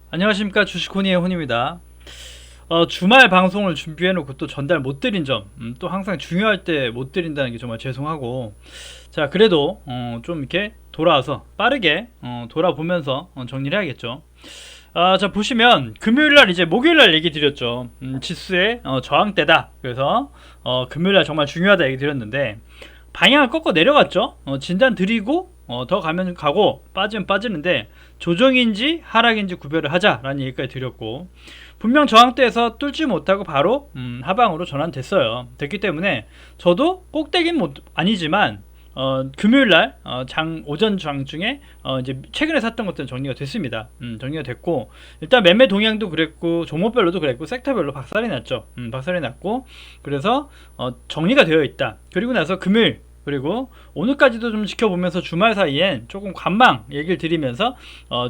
안녕하십니까, 주식호니의 혼입니다. 주말 방송을 준비해놓고 또 전달 못 드린 점, 또 항상 중요할 때 못 드린다는 게 정말 죄송하고, 자 그래도 좀 이렇게 돌아와서 빠르게 돌아보면서 정리를 해야겠죠. 자 보시면 금요일날 이제 목요일날 얘기 드렸죠. 지수의 저항대다. 그래서 금요일날 정말 중요하다 얘기 드렸는데 방향을 꺾어 내려갔죠. 진단 드리고 더 가면 가고 빠지면 빠지는데 조정인지 하락인지 구별을 하자라는 얘기까지 드렸고, 분명 저항대에서 뚫지 못하고 바로 하방으로 전환됐어요. 됐기 때문에 저도 꼭대기는 아니지만 금요일날 오전 장 중에 이제 최근에 샀던 것들은 정리가 됐습니다. 정리가 됐고, 일단 매매 동향도 그랬고 종목별로도 그랬고 섹터별로 박살이 났죠. 박살이 났고, 그래서 정리가 되어 있다. 그리고 나서 금요일 그리고 오늘까지도 좀 지켜보면서 주말 사이엔 조금 관망 얘기를 드리면서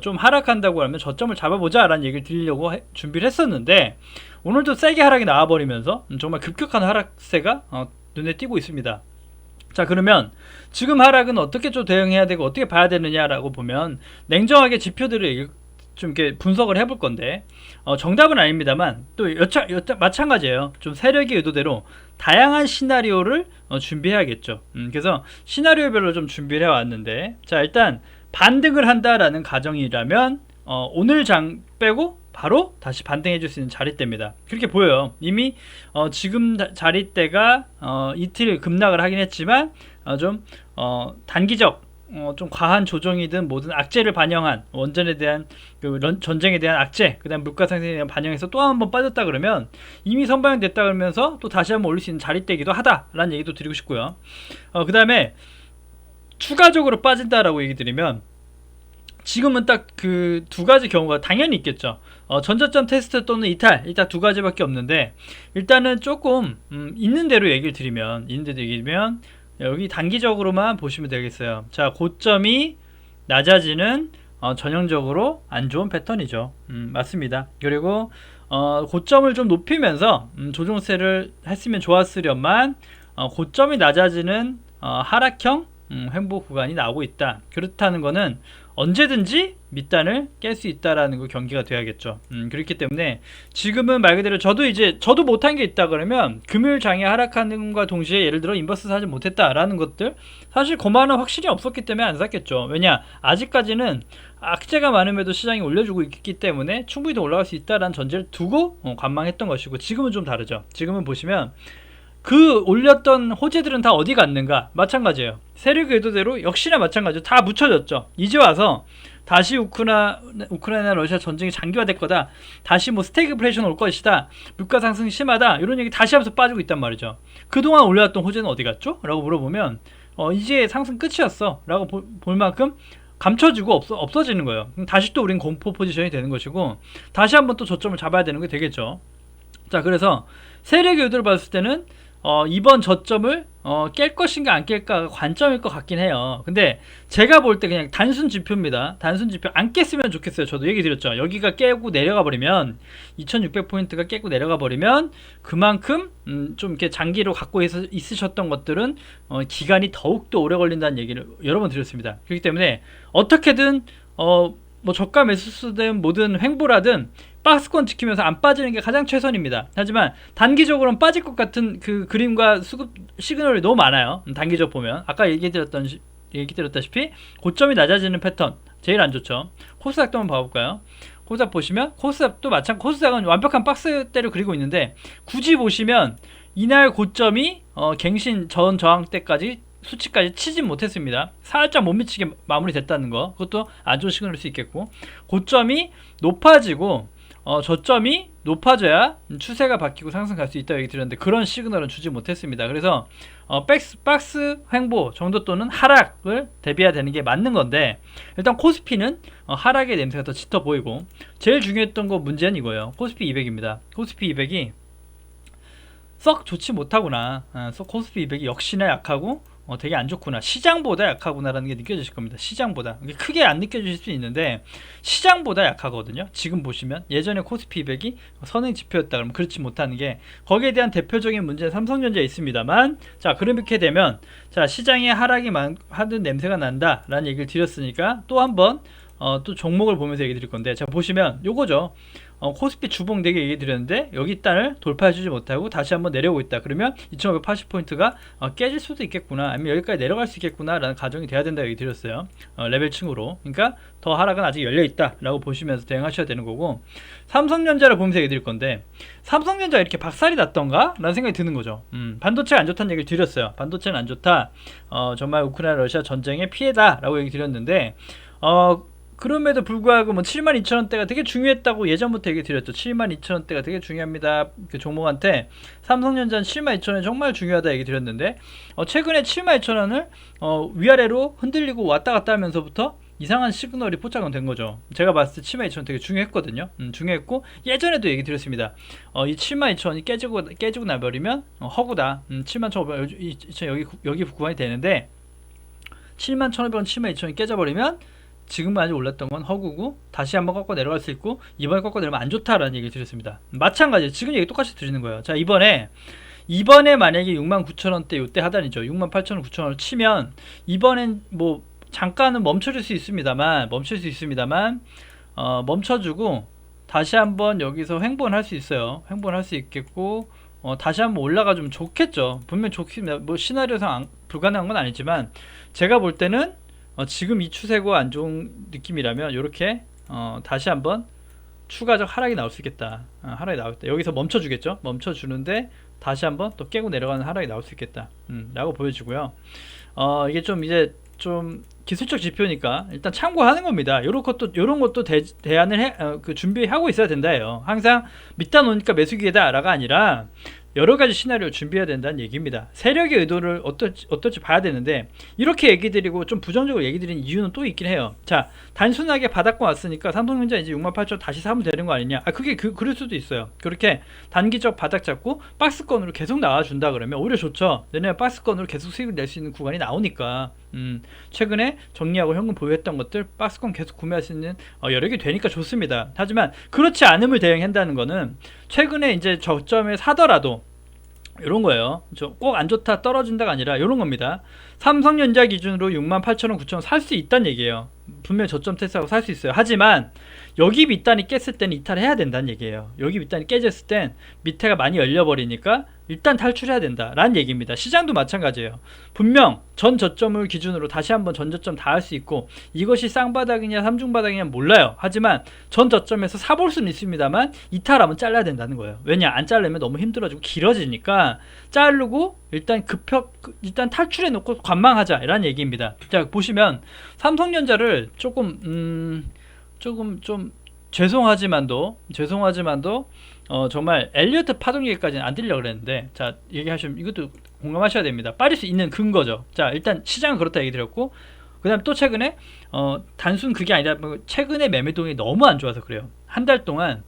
좀 하락한다고 하면 저점을 잡아보자 라는 얘기를 드리려고 준비를 했었는데, 오늘도 세게 하락이 나와버리면서 정말 급격한 하락세가 눈에 띄고 있습니다. 자 그러면 지금 하락은 어떻게 좀 대응해야 되고 어떻게 봐야 되느냐라고 보면, 냉정하게 지표들을 좀 이렇게 분석을 해볼 건데, 정답은 아닙니다만 또 마찬가지예요. 좀 세력의 의도대로 다양한 시나리오를 준비해야겠죠. 그래서 시나리오별로 좀 준비를 해왔는데, 자 일단 반등을 한다라는 가정이라면 오늘 장 빼고 바로 다시 반등해 줄 수 있는 자리대입니다. 그렇게 보여요. 이미 지금 자리대가 이틀 급락을 하긴 했지만 좀 단기적 좀 과한 조정이든 뭐든 악재를 반영한, 원전에 대한 전쟁에 대한 악재, 그 다음 물가 상승에 대한 반영해서 또 한 번 빠졌다 그러면 이미 선반영 됐다 그러면서 또 다시 한번 올릴 수 있는 자리대이기도 하다라는 얘기도 드리고 싶고요. 그 다음에 추가적으로 빠진다라고 얘기 드리면, 지금은 딱 그 두 가지 경우가 당연히 있겠죠. 전저점 테스트 또는 이탈, 일단 두 가지밖에 없는데, 일단은 조금 있는 대로 얘기를 드리면 여기 단기적으로만 보시면 되겠어요. 자 고점이 낮아지는 전형적으로 안 좋은 패턴이죠. 맞습니다. 그리고 고점을 좀 높이면서 조정세를 했으면 좋았으련만 고점이 낮아지는 하락형 횡보 구간이 나오고 있다. 그렇다는 거는 언제든지 밑단을 깰 수 있다라는 거 경기가 돼야겠죠. 그렇기 때문에 지금은 말 그대로 저도 못한 게 있다 그러면, 금요일 장에 하락하는 것과 동시에 예를 들어 인버스 사지 못했다라는 것들, 사실 그만은 확실히 없었기 때문에 안 샀겠죠. 왜냐, 아직까지는 악재가 많음에도 시장이 올려주고 있기 때문에 충분히 더 올라갈 수 있다라는 전제를 두고 관망했던 것이고, 지금은 좀 다르죠. 지금은 보시면 그 올렸던 호재들은 다 어디 갔는가? 마찬가지예요. 세력의 의도대로 역시나 마찬가지로 다 묻혀졌죠. 이제 와서 다시 우크라이나 러시아 전쟁이 장기화될 거다, 다시 뭐 스태그플레이션 올 것이다, 물가 상승이 심하다, 이런 얘기 다시 하면서 빠지고 있단 말이죠. 그동안 올려왔던 호재는 어디 갔죠? 라고 물어보면 이제 상승 끝이었어 라고 볼 만큼 감춰지고 없어지는 거예요. 다시 또 우린 공포 포지션이 되는 것이고, 다시 한번 또 저점을 잡아야 되는 게 되겠죠. 자 그래서 세력의 의도를 봤을 때는 이번 저점을 깰 것인가 안 깰까가 관점일 것 같긴 해요. 근데 제가 볼 때 그냥 단순 지표입니다. 단순 지표 안 깼으면 좋겠어요. 저도 얘기 드렸죠. 여기가 깨고 내려가 버리면, 2600포인트가 깨고 내려가 버리면 그만큼 좀 이렇게 장기로 갖고 있으셨던 것들은 기간이 더욱더 오래 걸린다는 얘기를 여러 번 드렸습니다. 그렇기 때문에 어떻게든 뭐 저가 매수수든 뭐든 횡보라든 박스권 지키면서 안 빠지는 게 가장 최선입니다. 하지만 단기적으로는 빠질 것 같은 그 그림과 수급 시그널이 너무 많아요. 단기적 보면 아까 얘기 드렸다시피 고점이 낮아지는 패턴 제일 안 좋죠. 코스닥도 한번 봐볼까요? 코스닥 보시면 코스닥도 코스닥은 완벽한 박스대로 그리고 있는데, 굳이 보시면 이날 고점이 갱신 전 저항 때까지 수치까지 치진 못했습니다. 살짝 못 미치게 마무리됐다는 거, 그것도 안 좋은 시그널일 수 있겠고, 고점이 높아지고 저점이 높아져야 추세가 바뀌고 상승 갈 수 있다 얘기 드렸는데, 그런 시그널은 주지 못했습니다. 그래서 박스 횡보 정도 또는 하락을 대비해야 되는 게 맞는 건데, 일단 코스피는 하락의 냄새가 더 짙어 보이고, 제일 중요했던 거 문제는 이거예요. 코스피 200입니다. 코스피 200이 썩 좋지 못하구나. 코스피 200이 역시나 약하고 되게 안 좋구나, 시장보다 약하구나라는 게 느껴지실 겁니다. 시장보다 크게 안 느껴지실 수 있는데 시장보다 약하거든요. 지금 보시면 예전에 코스피 200이 선행 지표였다 그러면 그렇지 못하는 게, 거기에 대한 대표적인 문제는 삼성전자에 있습니다만, 자 그렇게 되면 자 시장의 하락이 하는 냄새가 난다 라는 얘기를 드렸으니까 또 한번 또 종목을 보면서 얘기 드릴 건데, 자 보시면 요거죠. 코스피 주봉 4개 얘기 드렸는데 여기 단을 돌파해주지 못하고 다시 한번 내려오고 있다. 그러면 2580포인트가 깨질 수도 있겠구나, 아니면 여기까지 내려갈 수 있겠구나 라는 가정이 돼야 된다 얘기 드렸어요. 레벨층으로. 그러니까 더 하락은 아직 열려있다 라고 보시면서 대응하셔야 되는 거고, 삼성전자를 보면서 얘기 드릴 건데, 삼성전자가 이렇게 박살이 났던가? 라는 생각이 드는 거죠. 반도체가 안 좋다는 얘기를 드렸어요. 반도체는 안 좋다, 정말 우크라이나 러시아 전쟁의 피해다 라고 얘기 드렸는데, 그럼에도 불구하고 뭐 72,000원대가 되게 중요했다고 예전부터 얘기 드렸죠. 72,000원대가 되게 중요합니다. 그 종목한테 삼성전자는 72,000원이 정말 중요하다 얘기 드렸는데, 최근에 72,000원을 위아래로 흔들리고 왔다 갔다 하면서부터 이상한 시그널이 포착은 된 거죠. 제가 봤을 때 72,000원 되게 중요했거든요. 중요했고 예전에도 얘기 드렸습니다. 이 72,000원이 깨지고 나버리면 허구다. 71,500원 여기 구간이 되는데, 71,500원 72,000원이 깨져버리면 지금 많이 올랐던 건 허구고 다시 한번 꺾어 내려갈 수 있고, 이번에 꺾어 내려면 안 좋다라는 얘기를 드렸습니다. 마찬가지 지금 얘기 똑같이 드리는 거예요. 자, 이번에 만약에 69,000원대 요때 하단이죠. 68,900원을 치면 이번엔 뭐 잠깐은 멈춰줄 수 있습니다만 멈춰주고 다시 한번 여기서 횡보할 수 있어요. 횡보할 수 있겠고, 다시 한번 올라가주면 좋겠죠. 분명 좋습니다. 뭐 시나리오상 불가능한 건 아니지만, 제가 볼 때는 지금 이 추세고 안 좋은 느낌이라면 이렇게 다시 한번 추가적 하락이 나올 수 있겠다. 하락이 나오겠다. 여기서 멈춰주겠죠. 멈춰주는데 다시 한번 또 깨고 내려가는 하락이 나올 수 있겠다. 라고 보여지고요. 이게 좀 이제 좀 기술적 지표니까 일단 참고하는 겁니다. 요런 것도 대안을 준비하고 있어야 된다예요. 항상 밑단 오니까 매수기회다라가 아니라 여러 가지 시나리오 준비해야 된다는 얘기입니다. 세력의 의도를 어떨지 봐야 되는데, 이렇게 얘기 드리고 좀 부정적으로 얘기 드리는 이유는 또 있긴 해요. 자, 단순하게 바닥권 왔으니까 삼성전자 이제 68,000원 다시 사면 되는 거 아니냐? 그게 그럴 수도 있어요. 그렇게 단기적 바닥 잡고 박스권으로 계속 나와준다 그러면 오히려 좋죠. 왜냐면 박스권으로 계속 수익을 낼 수 있는 구간이 나오니까. 최근에 정리하고 현금 보유했던 것들 박스권 계속 구매할 수 있는 여력이 되니까 좋습니다. 하지만 그렇지 않음을 대응한다는 거는, 최근에 이제 저점에 사더라도 이런 거예요. 꼭 안 좋다 떨어진다가 아니라 이런 겁니다. 삼성전자 기준으로 68,000원 9,000원 살 수 있다는 얘기예요. 분명히 저점 테스트하고 살 수 있어요. 하지만 여기 밑단이 깼을 때는 이탈해야 된다는 얘기예요. 여기 밑단이 깨졌을 땐 밑에가 많이 열려버리니까 일단 탈출해야 된다 라는 얘기입니다. 시장도 마찬가지예요. 분명 전 저점을 기준으로 다시 한번 전 저점 다 할 수 있고, 이것이 쌍바닥이냐 삼중바닥이냐 몰라요. 하지만 전 저점에서 사볼 수는 있습니다만 이탈하면 잘라야 된다는 거예요. 왜냐, 안 자르면 너무 힘들어지고 길어지니까 자르고 일단 탈출해 놓고 관망하자 라는 얘기입니다. 자, 보시면 삼성전자를 조금 좀 죄송하지만도 정말 엘리어트 파동 얘기까지는 안 드리려고 그랬는데, 자, 얘기하시면 이것도 공감하셔야 됩니다. 빠질 수 있는 근거죠. 자, 일단 시장은 그렇다 얘기 드렸고, 그 다음에 또 최근에 단순 그게 아니라 최근에 매매 동향이 너무 안 좋아서 그래요. 한 달 동안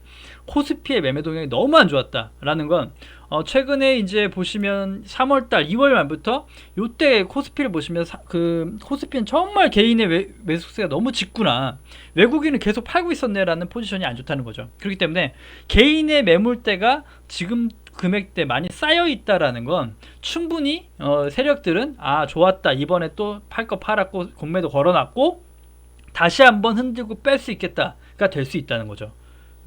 코스피의 매매 동향이 너무 안 좋았다라는 건, 최근에 이제 보시면 3월달 2월 말부터 요때 코스피를 보시면 코스피는 정말 개인의 매수세가 너무 짙구나, 외국인은 계속 팔고 있었네 라는 포지션이 안 좋다는 거죠. 그렇기 때문에 개인의 매물대가 지금 금액대 많이 쌓여 있다라는 건, 충분히 세력들은 좋았다, 이번에 또 팔 거 팔았고 공매도 걸어놨고 다시 한번 흔들고 뺄 수 있겠다가 될 수 있다는 거죠.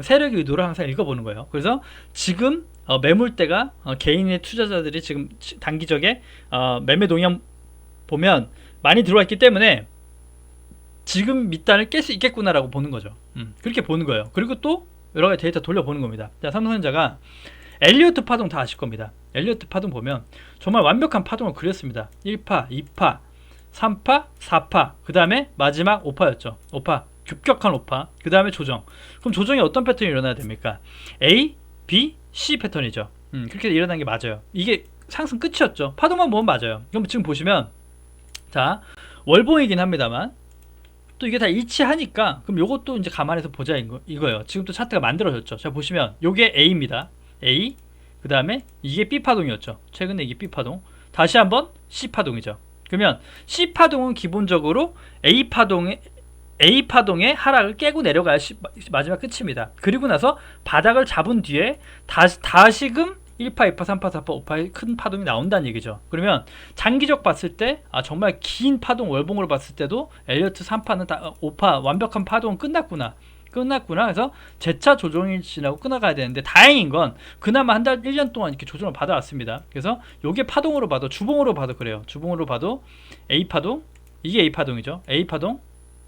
세력의 의도를 항상 읽어보는 거예요. 그래서 지금 매물대가 개인의 투자자들이 지금 단기적에 매매 동향 보면 많이 들어와 있기 때문에 지금 밑단을 깰 수 있겠구나라고 보는 거죠. 그렇게 보는 거예요. 그리고 또 여러 가지 데이터 돌려보는 겁니다. 자, 삼성전자가 엘리어트 파동 다 아실 겁니다. 엘리어트 파동 보면 정말 완벽한 파동을 그렸습니다. 1파, 2파, 3파, 4파, 그 다음에 마지막 5파였죠. 5파, 급격한 5파, 그 다음에 조정. 그럼 조정이 어떤 패턴이 일어나야 됩니까? A, B, C 패턴이죠. 그렇게 일어난 게 맞아요. 이게 상승 끝이었죠. 파동만 보면 맞아요. 그럼 지금 보시면, 자, 월봉이긴 합니다만 또 이게 다 일치하니까, 그럼 요것도 이제 감안해서 보자 이거예요. 지금 또 차트가 만들어졌죠. 자, 보시면 요게 A입니다. A, 그 다음에 이게 B파동이었죠. 최근에 이게 B파동, 다시 한번 C파동이죠. 그러면 C파동은 기본적으로 A파동의 하락을 깨고 내려가야 마지막 끝입니다. 그리고 나서 바닥을 잡은 뒤에 다시금 1파, 2파, 3파, 4파, 5파의 큰 파동이 나온다는 얘기죠. 그러면 장기적 봤을 때 정말 긴 파동 월봉으로 봤을 때도 엘리어트 3파는 다 5파 완벽한 파동은 끝났구나. 그래서 재차 조정이 지나고 끊어가야 되는데, 다행인 건 그나마 한 달 1년 동안 이렇게 조정을 받아왔습니다. 그래서 요게 파동으로 봐도, 주봉으로 봐도 그래요. 주봉으로 봐도 A 파동, 이게 A 파동이죠. A 파동,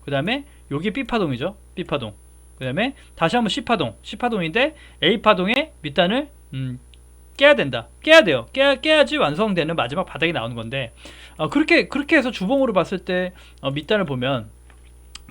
그 다음에 요게 B 파동이죠. B 파동, 그 다음에 다시 한번 C 파동, C 파동인데 A 파동의 밑단을 깨야 된다. 깨야 돼요. 깨야지 완성되는 마지막 바닥이 나오는 건데, 그렇게 해서 주봉으로 봤을 때 밑단을 보면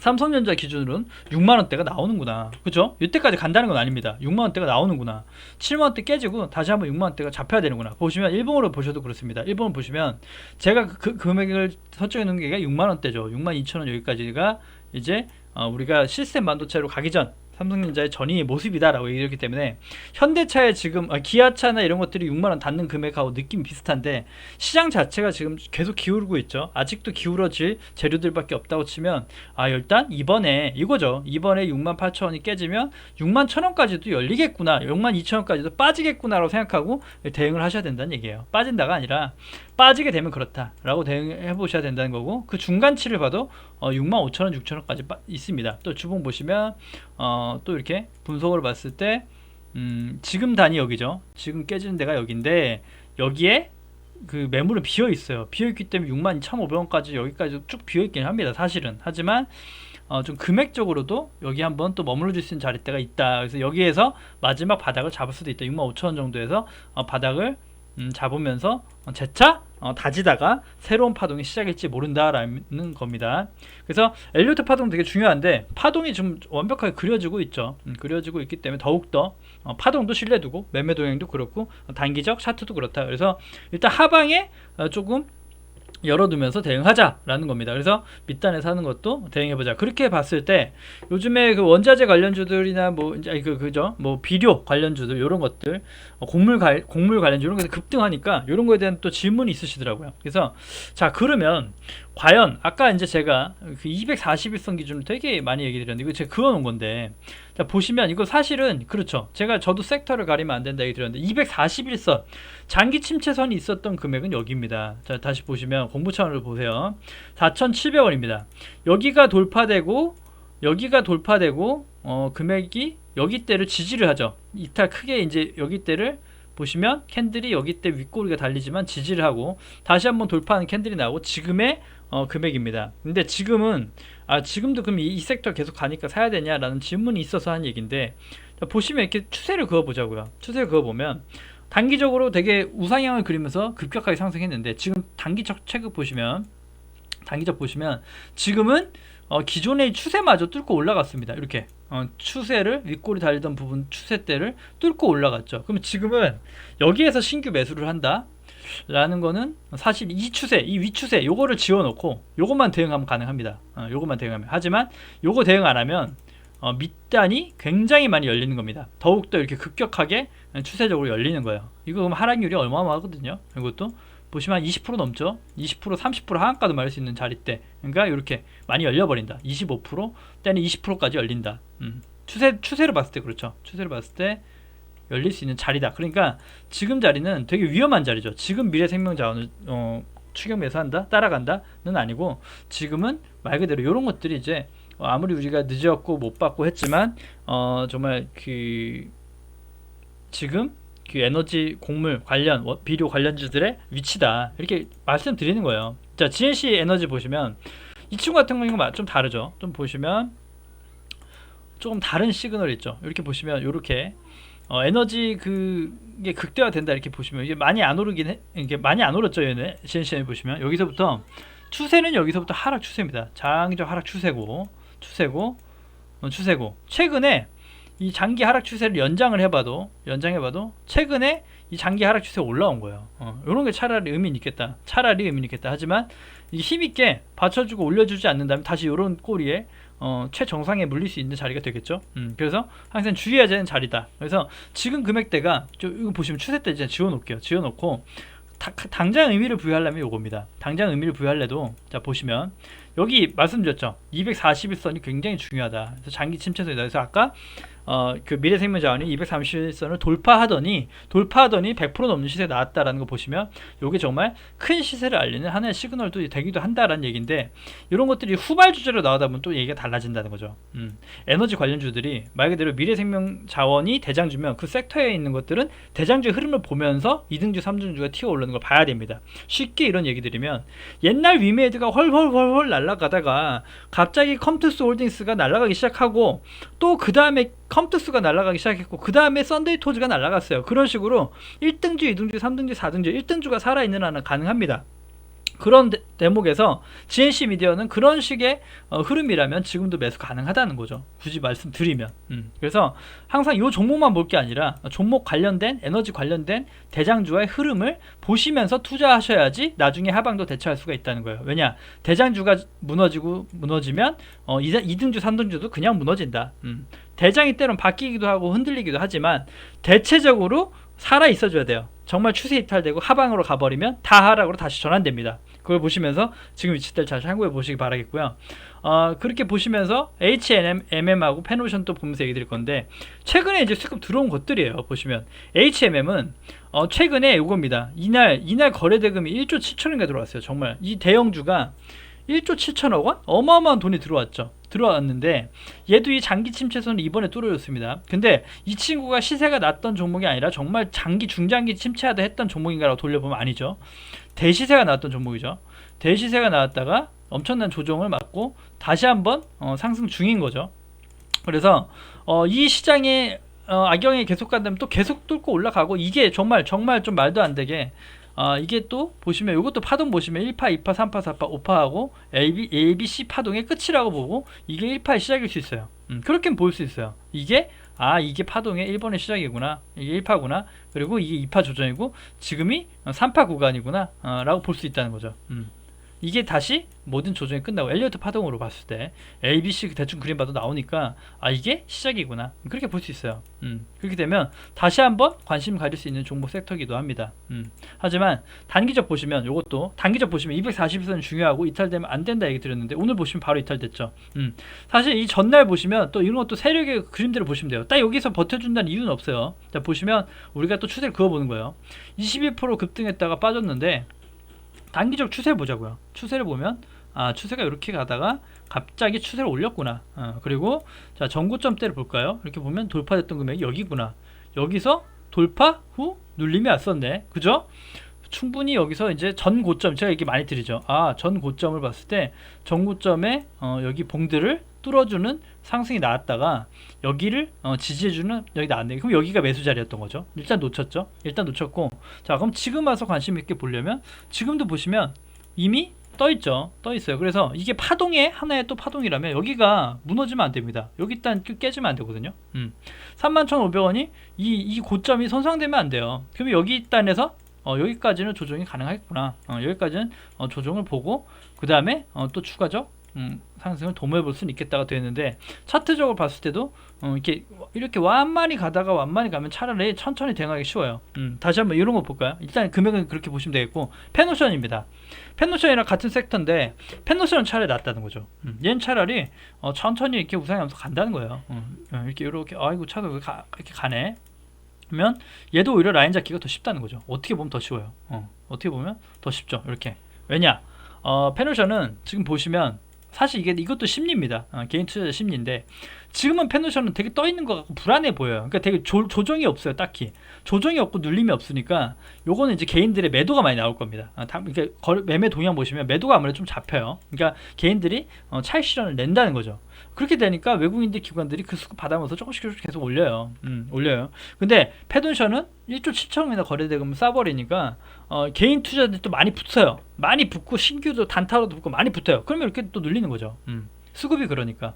삼성전자 기준으로는 6만원대가 나오는구나. 그죠? 이때까지 간다는 건 아닙니다. 6만원대가 나오는구나. 7만원대 깨지고 다시 한번 6만원대가 잡혀야 되는구나. 보시면 일봉으로 보셔도 그렇습니다. 일봉을 보시면 제가 그 금액을 설정해 놓은 게 6만원대죠. 62,000원 여기까지가 이제 우리가 시스템 반도체로 가기 전 삼성전자의 전이 모습이다라고 얘기했기 때문에, 현대차의 지금 기아차나 이런 것들이 6만원 닿는 금액하고 느낌이 비슷한데, 시장 자체가 지금 계속 기울고 있죠. 아직도 기울어질 재료들밖에 없다고 치면, 일단 이번에 이거죠. 이번에 68,000원이 깨지면 61,000원까지도 열리겠구나, 62,000원까지도 빠지겠구나라고 생각하고 대응을 하셔야 된다는 얘기예요. 빠진다가 아니라 빠지게 되면 그렇다라고 대응해 보셔야 된다는 거고, 그 중간치를 봐도 65,000원, 6,000원까지 있습니다. 또 주봉 보시면 또 이렇게 분석을 봤을 때 지금 단이 여기죠. 지금 깨지는 데가 여기인데, 여기에 그 매물은 비어 있어요. 비어 있기 때문에 62,500원까지 여기까지 쭉 비어 있긴 합니다. 사실은. 하지만 좀 금액적으로도 여기 한번 또 머물러 줄 수 있는 자리대가 있다. 그래서 여기에서 마지막 바닥을 잡을 수도 있다. 65,000원 정도에서 바닥을 잡으면서 재차 다지다가 새로운 파동이 시작일지 모른다라는 겁니다. 그래서 엘리어트 파동 되게 중요한데, 파동이 좀 완벽하게 그려지고 있죠. 그려지고 있기 때문에 더욱더 파동도 신뢰두고, 매매 동향도 그렇고, 단기적 차트도 그렇다. 그래서 일단 하방에 조금 열어두면서 대응하자라는 겁니다. 그래서 밑단에서 하는 것도 대응해보자. 그렇게 봤을 때 요즘에 그 원자재 관련주들이나 뭐 비료 관련주들, 이런 것들, 곡물 관련주 이런 것들 급등하니까 이런 거에 대한 또 질문이 있으시더라고요. 그래서 자, 그러면 과연 아까 이제 제가 그 241선 기준으로 되게 많이 얘기 드렸는데, 이거 제가 그어놓은 건데, 자 보시면 이거 사실은 그렇죠. 저도 섹터를 가리면 안 된다 얘기 드렸는데, 241선 장기 침체선이 있었던 금액은 여기입니다. 자, 다시 보시면 공부 차원으로 보세요. 4,700원입니다. 여기가 돌파되고 금액이 여기 때를 지지를 하죠. 이탈 크게 이제 여기 때를 보시면 캔들이 여기 때 윗꼬리가 달리지만 지지를 하고, 다시 한번 돌파하는 캔들이 나오고, 지금의 금액입니다. 근데 지금도 그럼 이 섹터 계속 가니까 사야 되냐라는 질문이 있어서 한 얘기인데, 보시면 이렇게 추세를 그어보자고요. 추세를 그어보면 단기적으로 되게 우상향을 그리면서 급격하게 상승했는데, 지금 단기적 보시면 지금은 기존의 추세마저 뚫고 올라갔습니다. 이렇게 추세를, 윗골이 달리던 부분 추세대를 뚫고 올라갔죠. 그럼 지금은 여기에서 신규 매수를 한다 라는 거는, 사실 이 추세, 이 위추세 요거를 지워놓고 요것만 대응하면 가능합니다. 요것만 대응하면. 하지만 요거 대응 안하면 밑단이 굉장히 많이 열리는 겁니다. 더욱더 이렇게 급격하게 추세적으로 열리는 거예요. 이거 그럼 하락률이 어마어마하거든요. 이것도 보시면 20% 넘죠. 20%, 30% 하한가도 말할 수 있는 자리대. 그러니까 이렇게 많이 열려버린다. 25% 때는 20%까지 열린다. 추세를 봤을 때 그렇죠. 추세를 봤을 때 열릴 수 있는 자리다. 그러니까 지금 자리는 되게 위험한 자리죠. 지금 미래생명자원을 추격 매수한다, 따라간다는 아니고, 지금은 말 그대로 이런 것들이 이제 아무리 우리가 늦었고 못 받고 했지만 정말 지금 그 에너지, 곡물 관련, 비료 관련주들의 위치다, 이렇게 말씀드리는 거예요. 자, GNC 에너지 보시면 이 친구 같은 경우는 좀 다르죠. 좀 보시면 조금 다른 시그널 있죠. 이렇게 보시면 이렇게 에너지 그게 극대화된다 이렇게 보시면, 이게 많이 안 오르긴 해. 이게 많이 안 오랐죠. 얘네 GNC 보시면 여기서부터 추세는 여기서부터 하락 추세입니다. 장기적 하락 추세고 최근에 이 장기 하락 추세를 연장을 해봐도 최근에 이 장기 하락 추세가 올라온 거예요. 이런 게 차라리 의미는 있겠다. 하지만 이 힘있게 받쳐주고 올려주지 않는다면 다시 이런 꼬리에 최정상에 물릴 수 있는 자리가 되겠죠. 그래서 항상 주의해야 되는 자리다. 그래서 지금 금액대가 이거 보시면 추세대 이제 지워놓고 당장 의미를 부여하려면 요겁니다. 당장 의미를 부여할래도, 자 보시면 여기 말씀드렸죠. 241선이 굉장히 중요하다. 그래서 장기 침체선이다. 그래서 아까 그 미래생명자원이 230선을 돌파하더니 100% 넘는 시세 나왔다라는 거 보시면 요게 정말 큰 시세를 알리는 하나의 시그널도 되기도 한다라는 얘기인데, 이런 것들이 후발 주제로 나오다 보면 또 얘기가 달라진다는 거죠. 에너지 관련주들이 말 그대로 미래생명자원이 대장주면 그 섹터에 있는 것들은 대장주의 흐름을 보면서 2등주 3등주가 튀어 오르는 걸 봐야 됩니다. 쉽게 이런 얘기 드리면, 옛날 위메이드가 헐헐헐헐 날아가다가 갑자기 컴투스 홀딩스가 날아가기 시작하고, 또 그 다음에 컴투스가 날아가기 시작했고, 그 다음에 썬데이 토즈가 날아갔어요. 그런 식으로 1등주 2등주 3등주 4등주 1등주가 살아있는 한은 가능합니다. 그런 대목에서 GNC 미디어는 그런 식의 흐름이라면 지금도 매수 가능하다는 거죠. 굳이 말씀드리면. 그래서 항상 이 종목만 볼 게 아니라 종목 관련된, 에너지 관련된 대장주의 흐름을 보시면서 투자하셔야지 나중에 하방도 대처할 수가 있다는 거예요. 왜냐, 대장주가 무너지면 2등주 3등주도 그냥 무너진다. 대장이 때론 바뀌기도 하고 흔들리기도 하지만 대체적으로 살아 있어줘야 돼요. 정말 추세 이탈되고 하방으로 가버리면 다 하락으로 다시 전환됩니다. 그걸 보시면서 지금 위치들 잘 참고해 보시기 바라겠고요. 그렇게 보시면서 HMM하고 페노션 또 보면서 얘기 드릴 건데, 최근에 이제 수급 들어온 것들이에요. 보시면 HMM은 최근에 이겁니다. 이날 거래 대금이 1조 7천원인가 들어왔어요. 정말 이 대형주가 1조 7천억 원? 어마어마한 돈이 들어왔는데 얘도 이 장기 침체선을 이번에 뚫어줬습니다. 근데 이 친구가 시세가 났던 종목이 아니라 정말 중장기 침체하다 했던 종목인가라고 돌려보면 아니죠. 대시세가 나왔던 종목이죠. 대시세가 나왔다가 엄청난 조정을 맞고 다시 한번 상승 중인 거죠. 그래서 이 시장에 악영이 계속 간다면 또 계속 뚫고 올라가고, 이게 정말 좀 말도 안 되게 이게 또 보시면 이것도 파동 보시면 1파, 2파, 3파, 4파, 5파하고 ABC 파동의 끝이라고 보고 이게 1파의 시작일 수 있어요. 그렇게 볼 수 있어요. 이게 파동의 1번의 시작이구나, 이게 1파구나, 그리고 이게 2파 조정이고 지금이 3파 구간이구나 라고 볼 수 있다는 거죠. 이게 다시 모든 조정이 끝나고 엘리어트 파동으로 봤을 때 ABC 대충 그림 봐도 나오니까 이게 시작이구나, 그렇게 볼 수 있어요. 그렇게 되면 다시 한번 관심 가질 수 있는 종목 섹터이기도 합니다. 하지만 단기적 보시면, 이것도 단기적 보시면 240선은 중요하고 이탈되면 안 된다 얘기 드렸는데 오늘 보시면 바로 이탈됐죠. 사실 이 전날 보시면 또 이런 것도 세력의 그림대로 보시면 돼요. 딱 여기서 버텨준다는 이유는 없어요. 자, 보시면 우리가 또 추세를 그어보는 거예요. 21% 급등했다가 빠졌는데 단기적 추세 보자고요. 추세를 보면 추세가 이렇게 가다가 갑자기 추세를 올렸구나. 그리고 자, 전고점대를 볼까요? 이렇게 보면 돌파됐던 금액이 여기구나. 여기서 돌파 후 눌림이 왔었네. 그죠? 충분히 여기서 이제 전고점, 제가 얘기 많이 드리죠. 전고점을 봤을 때 전고점에 여기 봉들을 뚫어주는 상승이 나왔다가 여기를 지지해주는 여기 나왔네. 그럼 여기가 매수 자리였던 거죠. 일단 놓쳤죠. 일단 놓쳤고, 자, 그럼 지금 와서 관심 있게 보려면 지금도 보시면 이미 떠있죠. 떠있어요. 그래서 이게 파동의 하나의 또 파동이라면 여기가 무너지면 안 됩니다. 여기 일단 깨지면 안 되거든요. 31,500원이 이 고점이 손상되면 안 돼요. 그러면 여기 단에서 여기까지는 조정이 가능하겠구나. 여기까지는 조정을 보고 그 다음에 또 추가적 상승을 도모해 볼 수는 있겠다가 되는데, 차트적으로 봤을 때도 이렇게 완만히 가다가 완만히 가면 차라리 천천히 대응하기 쉬워요. 다시 한번 이런 거 볼까요? 일단 금액은 그렇게 보시면 되겠고, 페노션입니다. 페노션이랑 같은 섹터인데 페노션은 차라리 낫다는 거죠. 얘는 차라리 천천히 이렇게 우상하면서 간다는 거예요. 이렇게 아이고 차도 이렇게 가네. 그러면 얘도 오히려 라인 잡기가 더 쉽다는 거죠. 어떻게 보면 더 쉬워요. 어떻게 보면 더 쉽죠. 이렇게. 왜냐? 페노션은 지금 보시면 사실 이것도 심리입니다. 개인 투자자 심리인데, 지금은 페노션은 되게 떠 있는 것 같고 불안해 보여요. 그러니까 되게 조정이 없어요. 딱히 조정이 없고 눌림이 없으니까 요거는 이제 개인들의 매도가 많이 나올 겁니다. 그러니까 매매 동향 보시면 매도가 아무래도 좀 잡혀요. 그러니까 개인들이 차익 실현을 낸다는 거죠. 그렇게 되니까 외국인들 기관들이 그 수급 받아면서 조금씩 계속 올려요. 올려요. 근데 페노션은 1조 7천억이나 거래대금 싸버리니까 개인 투자들도 많이 붙어요. 많이 붙고 신규도 단타로도 붙고 많이 붙어요. 그러면 이렇게 또 눌리는 거죠. 수급이 그러니까.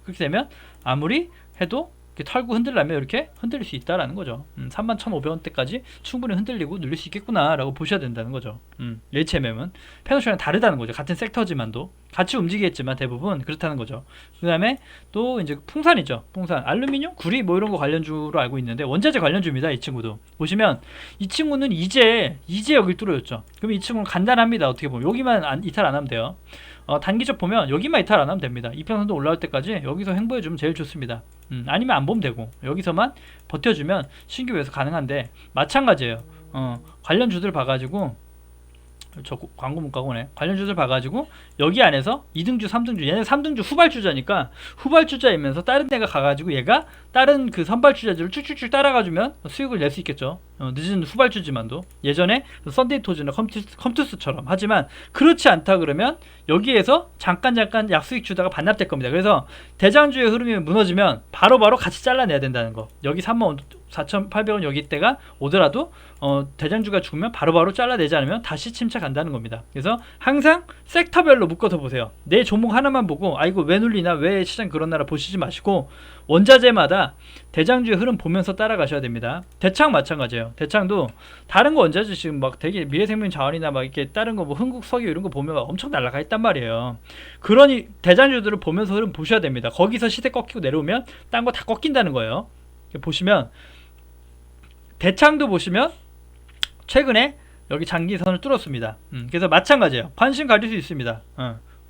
그렇게 되면 아무리 해도 이렇게 털고 흔들려면 이렇게 흔들릴 수 있다라는 거죠. 31,500원대까지 충분히 흔들리고 눌릴 수 있겠구나 라고 보셔야 된다는 거죠. HMM은 페노션이랑 다르다는 거죠. 같은 섹터지만도 같이 움직이겠지만 대부분 그렇다는 거죠. 그 다음에 또 이제 풍산이죠. 풍산, 알루미늄, 구리 뭐 이런 거 관련주로 알고 있는데 원자재 관련주입니다. 이 친구도 보시면 이 친구는 이제 여길 뚫어줬죠. 그럼 이 친구는 간단합니다. 어떻게 보면 여기만 이탈 안 하면 돼요. 단기적 보면 여기만 이탈 안 하면 됩니다. 이평선도 올라올 때까지 여기서 횡보해주면 제일 좋습니다. 아니면 안 보면 되고 여기서만 버텨주면 신규 매수 가능한데 마찬가지예요. 관련주들 봐가지고 저 광고 문과고네. 관련주들 봐가지고 여기 안에서 2등주, 3등주, 얘네 3등주 후발주자니까 후발주자이면서 다른 데가 가가지고 얘가 다른 그 선발주자들을 쭉쭉쭉 따라가주면 수익을 낼 수 있겠죠. 늦은 후발주지만도 예전에 썬데이 토즈나 컴투스처럼. 하지만 그렇지 않다 그러면 여기에서 잠깐 약수익 주다가 반납될 겁니다. 그래서 대장주의 흐름이 무너지면 바로바로 같이 잘라내야 된다는 거. 여기 34,800원 여기 때가 오더라도 대장주가 죽으면 바로바로 잘라내지 않으면 다시 침착한다는 겁니다. 그래서 항상 섹터별로 묶어서 보세요. 내 종목 하나만 보고 이거 왜 눌리나 왜 시장 그런 나라 보시지 마시고 원자재마다 대장주의 흐름 보면서 따라가셔야 됩니다. 대창 마찬가지예요. 대창도 다른 거 원자재 지금 막 되게 미래생명 자원이나 막 이렇게 다른 거 뭐 흥국 석유 이런 거 보면 엄청 날라가 있단 말이에요. 그러니 대장주들을 보면서 흐름 보셔야 됩니다. 거기서 시세 꺾이고 내려오면 딴 거 다 꺾인다는 거예요. 보시면 대창도 보시면 최근에 여기 장기선을 뚫었습니다. 그래서 마찬가지예요. 관심 가질 수 있습니다.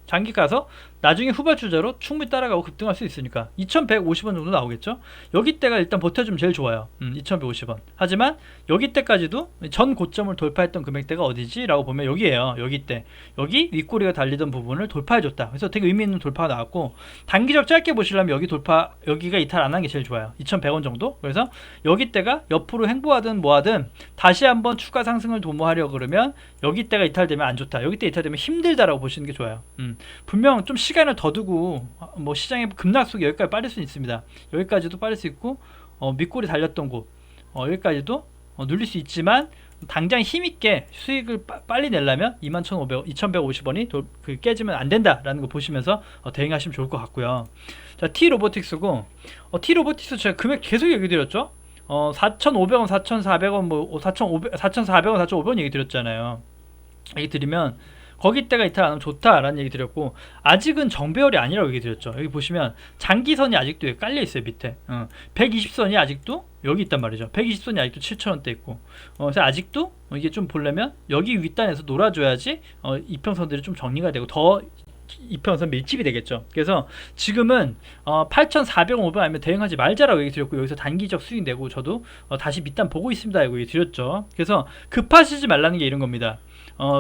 장기 가서 나중에 후발주자로 충분히 따라가고 급등할 수 있으니까 2150원 정도 나오겠죠. 여기 때가 일단 버텨주면 제일 좋아요. 2150원. 하지만 여기 때까지도 전 고점을 돌파했던 금액대가 어디지? 라고 보면 여기에요. 여기 때 여기 윗꼬리가 달리던 부분을 돌파해줬다. 그래서 되게 의미 있는 돌파가 나왔고 단기적 짧게 보시려면 여기가 이탈 안 한 게 제일 좋아요. 2100원 정도. 그래서 여기 때가 옆으로 횡보하든 뭐하든 다시 한번 추가 상승을 도모하려 그러면 여기 때가 이탈되면 안 좋다. 여기 때 이탈되면 힘들다라고 보시는 게 좋아요. 분명 좀 시간을 더 두고 뭐 시장의 급락속이 여기까지 빠질 수 있습니다. 여기까지도 빠질 수 있고 밑골이 달렸던 곳 여기까지도 눌릴 수 있지만 당장 힘있게 수익을 빨리 내려면 21,150원이 깨지면 안 된다라는 거 보시면서 대응하시면 좋을 것 같고요. 자, T로보틱스고 T로보틱스 제가 금액 계속 얘기 드렸죠. 4,500원, 4,400원, 뭐 4,400원, 4,500원 얘기 드렸잖아요. 얘기 드리면 거기 때가 이탈 안 하면 좋다라는 얘기 드렸고 아직은 정배열이 아니라고 얘기 드렸죠. 여기 보시면 장기선이 아직도 여기 깔려 있어요. 밑에 120선이 아직도 여기 있단 말이죠. 120선이 아직도 7,000원대 있고 그래서 아직도 이게 좀 보려면 여기 윗단에서 놀아줘야지 이평선들이 좀 정리가 되고 더 이평선 밀집이 되겠죠. 그래서 지금은 8,400원, 500원 아니면 대응하지 말자라고 얘기 드렸고 여기서 단기적 수익 내고 저도 다시 밑단 보고 있습니다. 라고 얘기 드렸죠. 그래서 급하시지 말라는 게 이런 겁니다.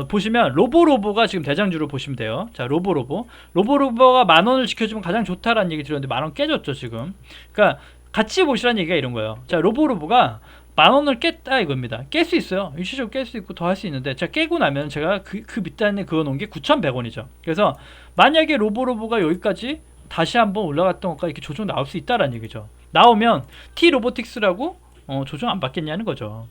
보시면 로보가 지금 대장주로 보시면 돼요. 자, 로보가 10,000원을 지켜주면 가장 좋다라는 얘기 드렸는데 10,000원 깨졌죠 지금. 그러니까 같이 보시라는 얘기가 이런 거예요. 자, 로보가 10,000원을 깼다 이겁니다. 깰 수 있어요. 일시적으로 깰 수 있고 더 할 수 있는데 자, 깨고 나면 제가 그 밑단에 그어놓은 게 9,100원이죠. 그래서 만약에 로보가 여기까지 다시 한번 올라갔던 것과 이렇게 조정 나올 수 있다라는 얘기죠. 나오면 T로보틱스라고 조정 안 받겠냐는 거죠.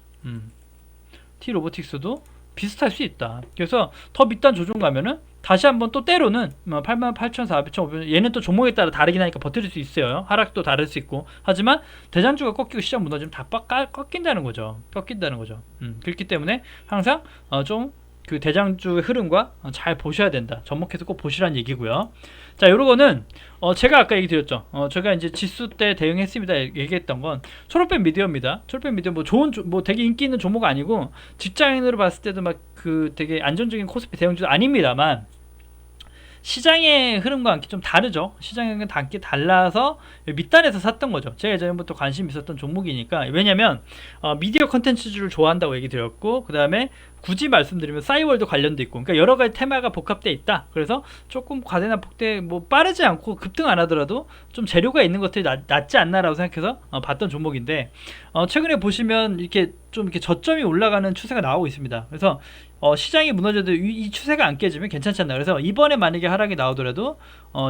T로보틱스도 비슷할 수 있다. 그래서 더 밑단 조정 가면은 다시 한번 또 때로는 88,400, 1,500 얘는 또 종목에 따라 다르긴 하니까 버틸 수 있어요. 하락도 다를 수 있고. 하지만 대장주가 꺾이고 시장 무너지면 다 꺾인다는 거죠. 그렇기 때문에 항상 좀 그 대장주의 흐름과 잘 보셔야 된다. 접목해서 꼭 보시라는 얘기고요. 자, 요거는 제가 아까 얘기 드렸죠. 제가 이제 지수 때 대응했습니다. 얘기했던 건 초록빛 미디어입니다. 초록빛 미디어 뭐 뭐 되게 인기 있는 종목 아니고 직장인으로 봤을 때도 막 그 되게 안정적인 코스피 대응주도 아닙니다만 시장의 흐름과 함께 좀 다르죠. 시장의 흐름과 함께 달라서 밑단에서 샀던 거죠. 제가 예전부터 관심 있었던 종목이니까. 왜냐면 미디어 컨텐츠를 좋아한다고 얘기 드렸고 그 다음에 굳이 말씀드리면 싸이월드 관련도 있고 그러니까 여러 가지 테마가 복합되어 있다. 그래서 조금 과대나 폭대 뭐 빠르지 않고 급등 안 하더라도 좀 재료가 있는 것들이 낫지 않나라고 생각해서 봤던 종목인데 최근에 보시면 이렇게 좀 이렇게 저점이 올라가는 추세가 나오고 있습니다. 그래서 시장이 무너져도 이 추세가 안 깨지면 괜찮지 않나. 그래서 이번에 만약에 하락이 나오더라도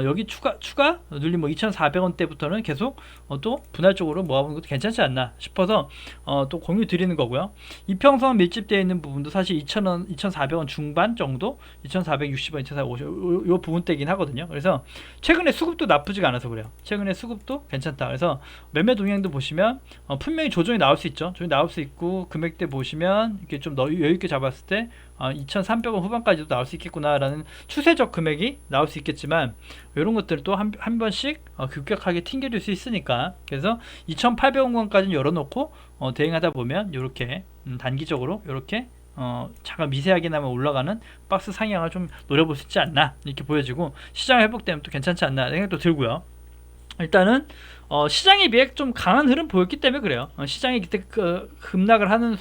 여기 추가 눌림 뭐 2,400원대부터는 계속 또 분할적으로 모아보는 것도 괜찮지 않나 싶어서 또 공유 드리는 거고요. 이평선 밀집되어 있는 부분도 사실 2,000원, 2,400원 중반 정도, 2,460원, 2,450원 요 부분대긴 하거든요. 그래서 최근에 수급도 나쁘지가 않아서 그래요. 최근에 수급도 괜찮다. 그래서 매매 동향도 보시면 분명히 조정이 나올 수 있죠. 조정이 나올 수 있고 금액대 보시면 이렇게 좀 여유 있게 잡았을 때 2,300원 후반까지도 나올 수 있겠구나라는 추세적 금액이 나올 수 있겠지만 이런 것들을 또 한 번씩 급격하게 튕겨줄 수 있으니까 그래서 2,800원까지는 열어놓고 대응하다 보면 이렇게 단기적으로 이렇게 잠깐 미세하게나마 올라가는 박스 상향을 좀 노려볼 수 있지 않나 이렇게 보여지고, 시장 회복되면 또 괜찮지 않나 생각도 들고요. 일단은 시장에 비해 좀 강한 흐름 보였기 때문에 그래요. 시장이 그때 급락을 하는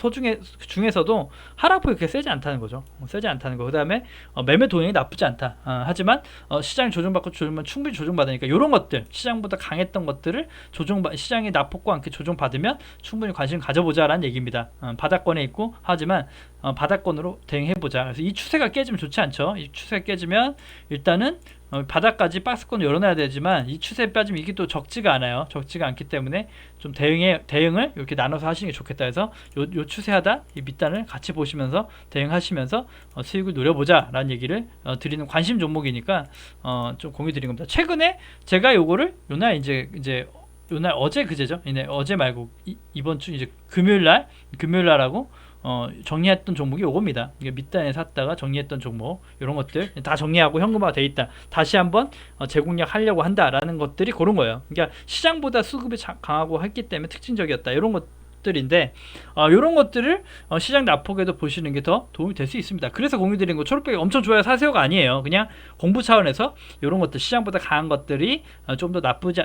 중에서도 하락폭이 그렇게 세지 않다는 거죠. 세지 않다는 거. 그 다음에 매매 동향이 나쁘지 않다. 하지만 시장이 조정받고 조정만 충분히 조정받으니까 이런 것들, 시장보다 강했던 것들을 시장의 낙폭과 함께 조정받으면 충분히 관심 가져보자라는 얘기입니다. 바닥권에 있고 하지만 바닥권으로 대응해보자. 그래서 이 추세가 깨지면 좋지 않죠. 이 추세가 깨지면 일단은 바닥까지 박스권을 열어놔야 되지만, 이 추세에 빠지면 이게 또 적지가 않아요. 적지가 않기 때문에 좀 대응을 이렇게 나눠서 하시는 게 좋겠다 해서 요 추세하다 이 밑단을 같이 보시면서 대응하시면서 수익을 노려보자 라는 얘기를 드리는 관심 종목이니까 좀 공유 드린 겁니다. 최근에 제가 요거를 요날 요날 어제 그제죠. 어제 말고 이번 주 이제 금요일날하고 정리했던 종목이 요겁니다. 이게 밑단에 샀다가 정리했던 종목, 이런 것들 다 정리하고 현금화가 돼 있다. 다시 한번 재공략 하려고 한다라는 것들이 그런 거예요. 그러니까 시장보다 수급이 강하고 했기 때문에 특징적이었다. 이런 것들인데, 이런 것들을 시장 낙폭에도 보시는 게 더 도움이 될 수 있습니다. 그래서 공유 드린 거, 초록백이 엄청 좋아요 사세요가 아니에요. 그냥 공부 차원에서 이런 것들, 시장보다 강한 것들이 좀 더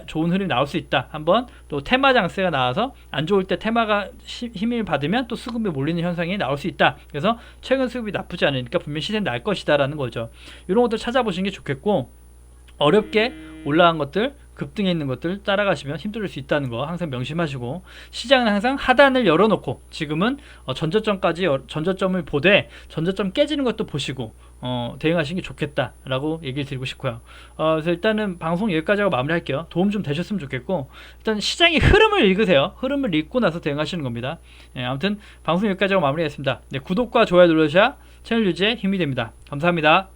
좋은 흐름이 나올 수 있다. 한번 또 테마 장세가 나와서 안 좋을 때 테마가 힘을 받으면 또 수급이 몰리는 현상이 나올 수 있다. 그래서 최근 수급이 나쁘지 않으니까 분명히 시세는 날 것이다 라는 거죠. 이런 것들 찾아보시는 게 좋겠고, 어렵게 올라간 것들, 급등해 있는 것들 따라가시면 힘들 수 있다는 거 항상 명심하시고, 시장은 항상 하단을 열어놓고 지금은 전저점을 보되 전저점 깨지는 것도 보시고 대응하시는 게 좋겠다라고 얘기를 드리고 싶고요. 그래서 일단은 방송 여기까지 하고 마무리할게요. 도움 좀 되셨으면 좋겠고, 일단 시장의 흐름을 읽으세요. 흐름을 읽고 나서 대응하시는 겁니다. 아무튼 방송 여기까지 하고 마무리하겠습니다. 구독과 좋아요 눌러주셔야 채널 유지에 힘이 됩니다. 감사합니다.